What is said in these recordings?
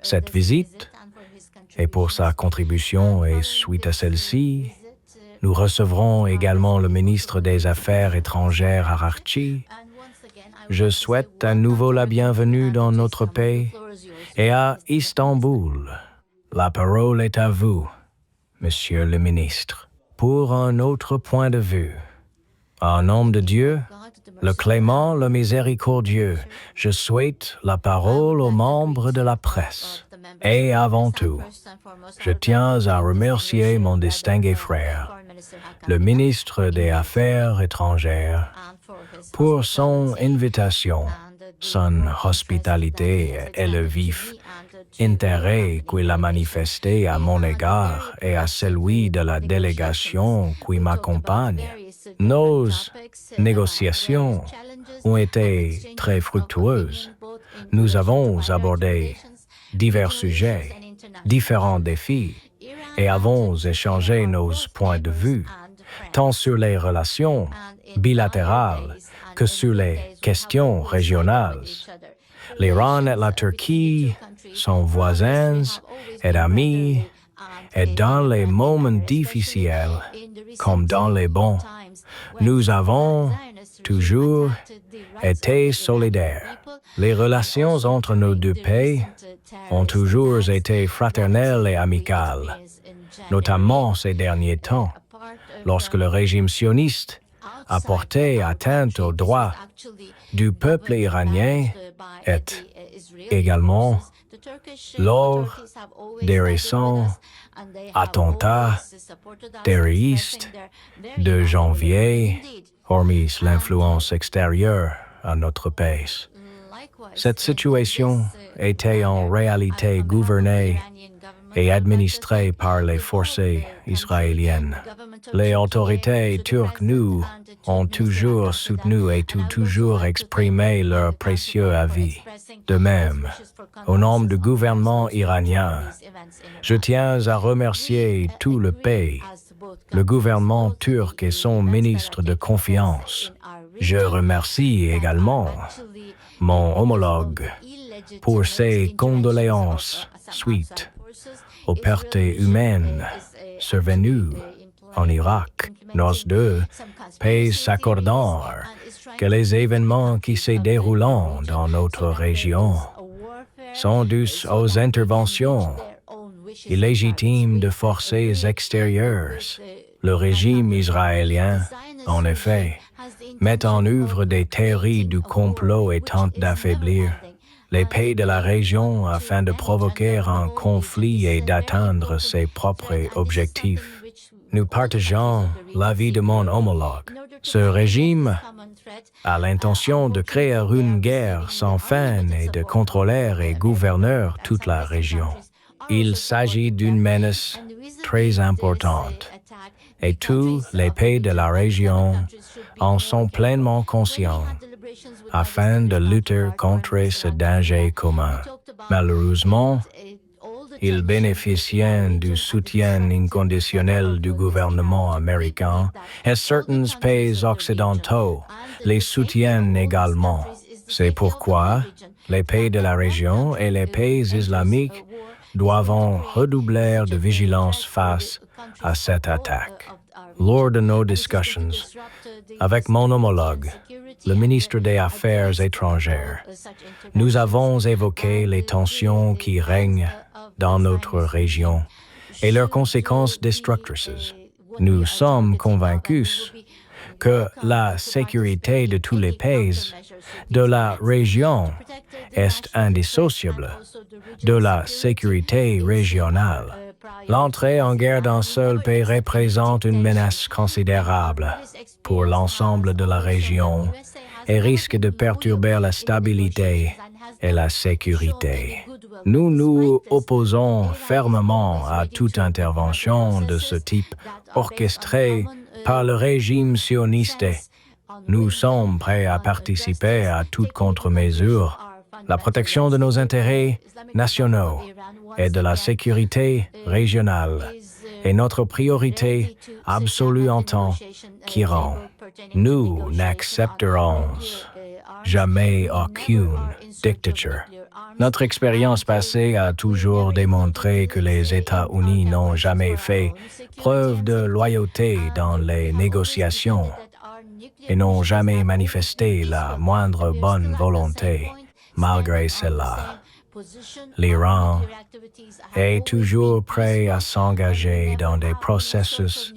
cette visite et pour sa contribution et suite à celle-ci, nous recevrons également le ministre des Affaires étrangères Araghchi. Je souhaite à nouveau la bienvenue dans notre pays et à Istanbul. La parole est à vous, Monsieur le ministre, pour un autre point de vue. En nom de Dieu, le clément, le miséricordieux, je souhaite la parole aux membres de la presse. Et avant tout, je tiens à remercier mon distingué frère, le ministre des Affaires étrangères, pour son invitation, son hospitalité et le vif intérêt qu'il a manifesté à mon égard et à celui de la délégation qui m'accompagne. Nos négociations ont été très fructueuses. Nous avons abordé divers sujets, différents défis, et avons échangé nos points de vue, tant sur les relations bilatérales que sur les questions régionales. L'Iran et la Turquie sont voisins et amis, et dans les moments difficiles, comme dans les bons, nous avons toujours été solidaires. Les relations entre nos deux pays ont toujours été fraternelles et amicales, notamment ces derniers temps, lorsque le régime sioniste a porté atteinte aux droits du peuple iranien et également lors des récents attentats terroristes de janvier, hormis l'influence extérieure à notre pays. Cette situation était en réalité gouvernée et administrée par les forces israéliennes. Les autorités turques nous ont toujours soutenus et toujours exprimé leur précieux avis. De même, au nom du gouvernement iranien, je tiens à remercier tout le pays, le gouvernement turc et son ministre de confiance. Je remercie également mon homologue pour ses condoléances suite aux pertes humaines survenues en Irak. Nos deux pays s'accordent que les événements qui se déroulent dans notre région sont dus aux interventions illégitimes de forces extérieures. Le régime israélien, en effet, met en œuvre des théories du complot et tente d'affaiblir les pays de la région afin de provoquer un conflit et d'atteindre ses propres objectifs. Nous partageons l'avis de mon homologue. Ce régime a l'intention de créer une guerre sans fin et de contrôler et gouverner toute la région. Il s'agit d'une menace très importante et tous les pays de la région en sont pleinement conscients afin de lutter contre ce danger commun. Malheureusement, ils bénéficient du soutien inconditionnel du gouvernement américain et certains pays occidentaux les soutiennent également. C'est pourquoi les pays de la région et les pays islamiques doivent redoubler de vigilance face à cette attaque. Lors de nos discussions avec mon homologue, le ministre des Affaires étrangères, nous avons évoqué les tensions qui règnent dans notre région et leurs conséquences destructrices. Nous sommes convaincus que la sécurité de tous les pays de la région est indissociable de la sécurité régionale. L'entrée en guerre d'un seul pays représente une menace considérable pour l'ensemble de la région et risque de perturber la stabilité et la sécurité. Nous nous opposons fermement à toute intervention de ce type orchestrée par le régime sioniste. Nous sommes prêts à participer à toute contre-mesure. La protection de nos intérêts nationaux et de la sécurité régionale est notre priorité absolue en tant qu'Iran. Nous n'accepterons jamais aucune dictature Notre expérience passée a toujours démontré que les États-Unis n'ont jamais fait preuve de loyauté dans les négociations et n'ont jamais manifesté la moindre bonne volonté malgré cela. L'Iran est toujours prêt à s'engager dans des processus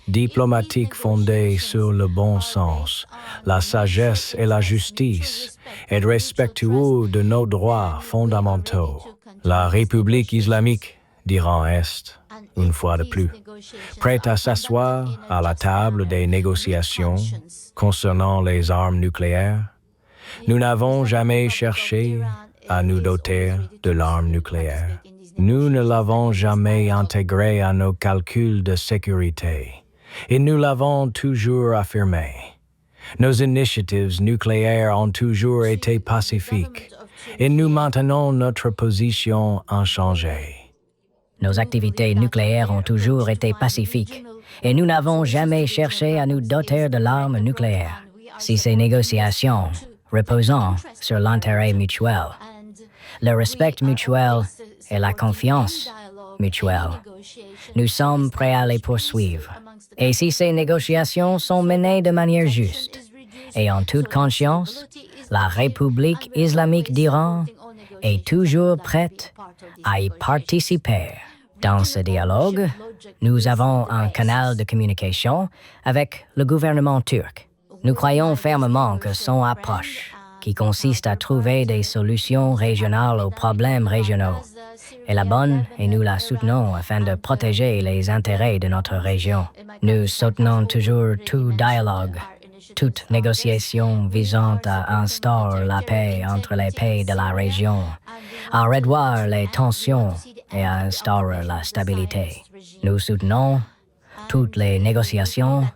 diplomatiques fondés sur le bon sens, la sagesse et la justice, et respectueux de nos droits fondamentaux. La République islamique d'Iran est, une fois de plus, prête à s'asseoir à la table des négociations concernant les armes nucléaires. Nous n'avons jamais cherché à nous doter de l'arme nucléaire. Nous ne l'avons jamais intégrée à nos calculs de sécurité. Et nous l'avons toujours affirmé. Nos initiatives nucléaires ont toujours été pacifiques et nous maintenons notre position inchangée. Nos activités nucléaires ont toujours été pacifiques et nous n'avons jamais cherché à nous doter de l'arme nucléaire. Si ces négociations reposant sur l'intérêt mutuel, le respect mutuel et la confiance mutuelle, nous sommes prêts à les poursuivre. Et si ces négociations sont menées de manière juste et en toute conscience, la République islamique d'Iran est toujours prête à y participer. Dans ce dialogue, nous avons un canal de communication avec le gouvernement turc. Nous croyons fermement que son approche, qui consiste à trouver des solutions régionales aux problèmes régionaux, est la bonne et nous la soutenons afin de protéger les intérêts de notre région. Nous soutenons toujours tout dialogue, toute négociation visant à instaurer la paix entre les pays de la région, à réduire les tensions et à instaurer la stabilité. Nous soutenons toutes les négociations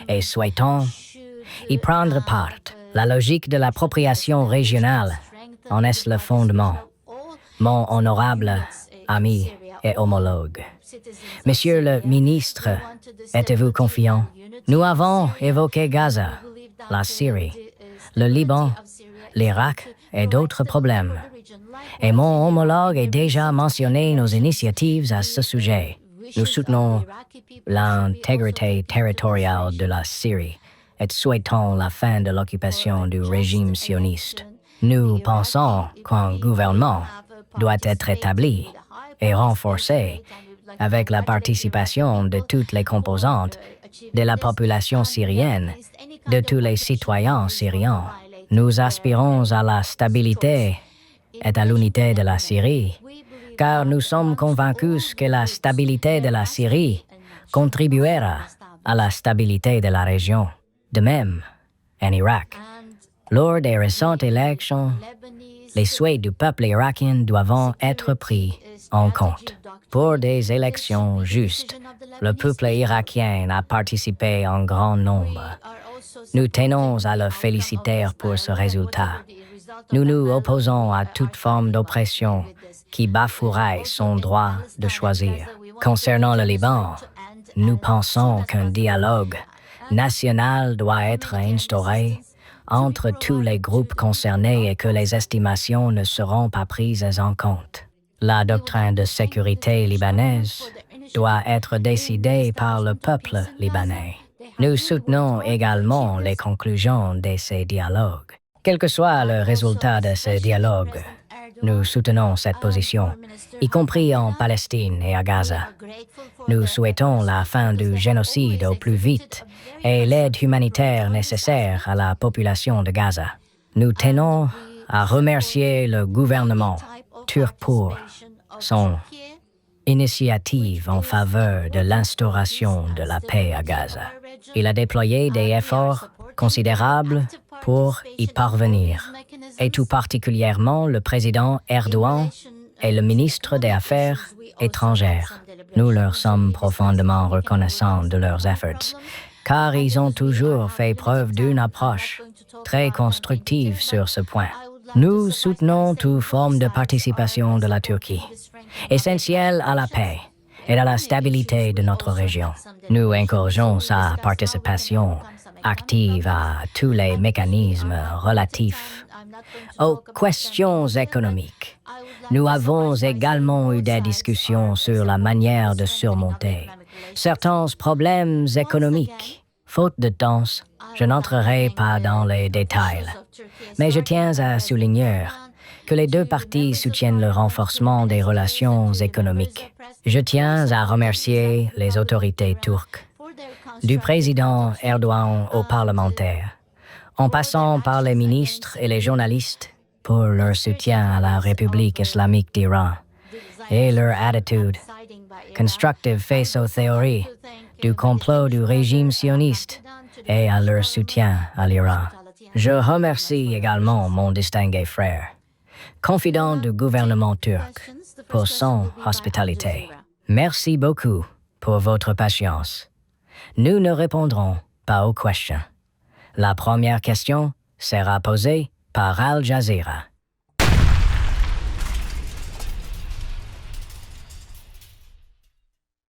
et souhaitons y prendre part. La logique de l'appropriation régionale en est le fondement. Mon honorable ami et homologue. Monsieur le ministre, êtes-vous confiant? Nous avons évoqué Gaza, la Syrie, le Liban, l'Irak et d'autres problèmes. Et mon homologue a déjà mentionné nos initiatives à ce sujet. Nous soutenons l'intégrité territoriale de la Syrie et souhaitons la fin de l'occupation du régime sioniste. Nous pensons qu'un gouvernement doit être établi et renforcé avec la participation de toutes les composantes de la population syrienne, de tous les citoyens syriens. Nous aspirons à la stabilité et à l'unité de la Syrie, car nous sommes convaincus que la stabilité de la Syrie contribuera à la stabilité de la région. De même, en Irak, lors des récentes élections, les souhaits du peuple irakien doivent être pris en compte. Pour des élections justes, le peuple irakien a participé en grand nombre. Nous tenons à le féliciter pour ce résultat. Nous nous opposons à toute forme d'oppression qui bafouerait son droit de choisir. Concernant le Liban, nous pensons qu'un dialogue national doit être instauré entre tous les groupes concernés et que les estimations ne seront pas prises en compte. La doctrine de sécurité libanaise doit être décidée par le peuple libanais. Nous soutenons également les conclusions de ces dialogues. Quel que soit le résultat de ces dialogues, nous soutenons cette position, y compris en Palestine et à Gaza. Nous souhaitons la fin du génocide au plus vite et l'aide humanitaire nécessaire à la population de Gaza. Nous tenons à remercier le gouvernement turc pour son initiative en faveur de l'instauration de la paix à Gaza. Il a déployé des efforts considérables pour y parvenir, et tout particulièrement le président Erdogan et le ministre des Affaires étrangères. Nous leur sommes profondément reconnaissants de leurs efforts, car ils ont toujours fait preuve d'une approche très constructive sur ce point. Nous soutenons toute forme de participation de la Turquie, essentielle à la paix et à la stabilité de notre région. Nous encourageons sa participation active à tous les mécanismes relatifs aux questions économiques. Nous avons également eu des discussions sur la manière de surmonter certains problèmes économiques. Faute de temps, je n'entrerai pas dans les détails, mais je tiens à souligner que les deux parties soutiennent le renforcement des relations économiques. Je tiens à remercier les autorités turques, du président Erdogan aux parlementaires, en passant par les ministres et les journalistes, pour leur soutien à la République islamique d'Iran et leur attitude constructive face aux théories du complot du régime sioniste et à leur soutien à l'Iran. Je remercie également mon distingué frère, confident du gouvernement turc, pour son hospitalité. Merci beaucoup pour votre patience. Nous ne répondrons pas aux questions. La première question sera posée par Al Jazeera.